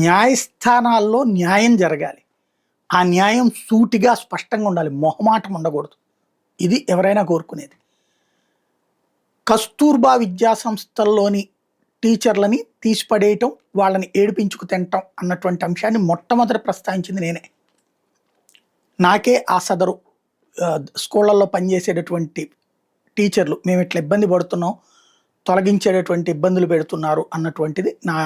న్యాయస్థానాల్లో న్యాయం జరగాలి. ఆ న్యాయం సూటిగా, స్పష్టంగా ఉండాలి. మొహమాటం ఉండకూడదు. ఇది ఎవరైనా కోరుకునేది. కస్తూర్బా విద్యా సంస్థల్లోని టీచర్లని తీసిపడేయటం, వాళ్ళని ఏడిపించుకు తినటం అన్నటువంటి అంశాన్ని మొట్టమొదట ప్రస్తావించింది నేనే. నాకే ఆ సదరు స్కూళ్ళల్లో పనిచేసేటటువంటి టీచర్లు మేము ఇట్లా ఇబ్బంది పడుతున్నాం, తొలగించేటటువంటి ఇబ్బందులు పెడుతున్నారు అన్నటువంటిది నా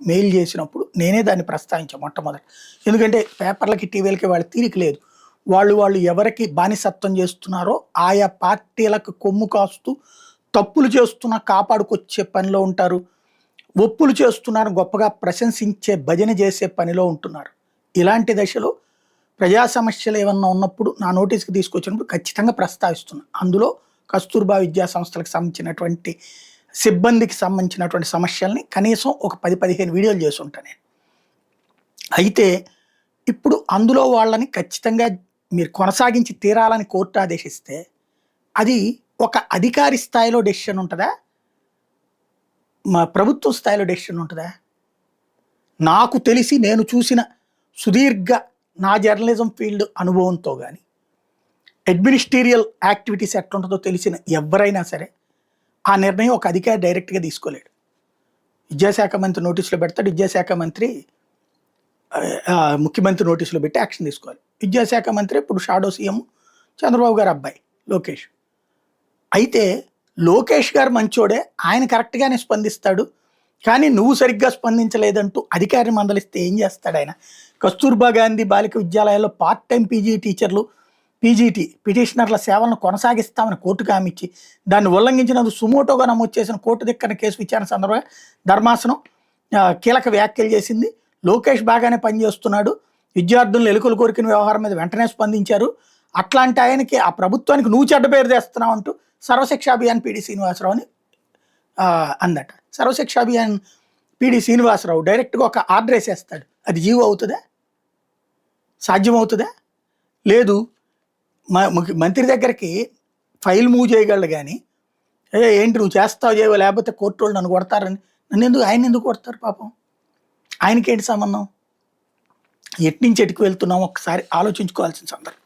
మెయిల్ చేసినప్పుడు నేనే దాన్ని ప్రస్తావించాను మొట్టమొదటి. ఎందుకంటే పేపర్లకి, టీవీలకి వాళ్ళ తీరిక లేదు. వాళ్ళు ఎవరికి బానిసత్వం చేస్తున్నారో ఆయా పార్టీలకు కొమ్ము కాస్తూ తప్పులు చేస్తున్నా కాపాడుకొచ్చే పనిలో ఉంటారు. ఒప్పులు చేస్తున్నారు గొప్పగా ప్రశంసించే భజన చేసే పనిలో ఉంటున్నారు. ఇలాంటి దశలో ప్రజా సమస్యలు ఏమన్నా ఉన్నప్పుడు నా నోటీస్కి తీసుకొచ్చినప్పుడు ఖచ్చితంగా ప్రస్తావిస్తున్నాను. అందులో కస్తూర్బా విద్యా సంస్థలకు సంబంధించినటువంటి సిబ్బందికి సంబంధించినటువంటి సమస్యల్ని కనీసం ఒక 10-15 వీడియోలు చేసి ఉంటాను నేను. అయితే ఇప్పుడు అందులో వాళ్ళని ఖచ్చితంగా మీరు కొనసాగించి తీరాలని కోర్టు ఆదేశిస్తే అది ఒక అధికారి స్థాయిలో డెసిషన్ ఉంటుందా, మా ప్రభుత్వ స్థాయిలో డెసిషన్ ఉంటుందా? నాకు తెలిసి నేను చూసిన సుదీర్ఘ నా జర్నలిజం ఫీల్డ్ అనుభవంతో కానీ, అడ్మినిస్ట్రీరియల్ యాక్టివిటీస్ ఎట్లుంటుందో తెలిసిన ఎవరైనా సరే ఆ నిర్ణయం ఒక అధికారి డైరెక్ట్గా తీసుకోలేడు. విద్యాశాఖ మంత్రి నోటీసులో పెడతాడు, విద్యాశాఖ మంత్రి ముఖ్యమంత్రి నోటీసులో పెట్టి యాక్షన్ తీసుకోవాలి. విద్యాశాఖ మంత్రి ఇప్పుడు షాడో సీఎం చంద్రబాబు గారు అబ్బాయి లోకేష్. అయితే లోకేష్ గారు మంచోడే, ఆయన కరెక్ట్గానే స్పందిస్తాడు. కానీ నువ్వు సరిగ్గా స్పందించలేదంటూ అధికారిని మందలిస్తే ఏం చేస్తాడు ఆయన? కస్తూర్బా గాంధీ బాలిక విద్యాలయాల్లో పార్ట్ టైం పీజీ టీచర్లు, పీజీటీ పిటిషనర్ల సేవలను కొనసాగిస్తామని కోర్టుకు హామీ ఇచ్చి దాన్ని ఉల్లంఘించినందుకు సుమోటోగా నమోదు చేసిన కోర్టు ధిక్కరణ కేసు విచారణ సందర్భంగా ధర్మాసనం కీలక వ్యాఖ్యలు చేసింది. లోకేష్ బాగానే పనిచేస్తున్నాడు, విద్యార్థులను ఎలుకలు కోరికిన వ్యవహారం మీద వెంటనే స్పందించారు, అట్లాంటి ఆయనకి ఆ ప్రభుత్వానికి నువ్వు చెడ్డ పేరు తెస్తున్నావు అంటూ సర్వశిక్ష అభియాన్ పీడి శ్రీనివాసరావు అని అందట. సర్వశిక్ష అభియాన్ పీడి శ్రీనివాసరావు డైరెక్ట్గా ఒక ఆర్డర్ వేసేస్తాడు. అది జీవో అవుతుందా? సాధ్యమవుతుందా? లేదు. మంత్రి దగ్గరికి ఫైల్ మూవ్ చేయగలడు కానీ ఏంటి నువ్వు చేస్తావు చేయవో లేకపోతే కోర్టు వాళ్ళు నన్ను కొడతారని ఆయన ఎందుకు కొడతారు పాపం? ఆయనకేంటి సంబంధం? ఎట్నుంచి ఎటుకు వెళ్తున్నాం ఒకసారి ఆలోచించుకోవాల్సిన సందర్భం.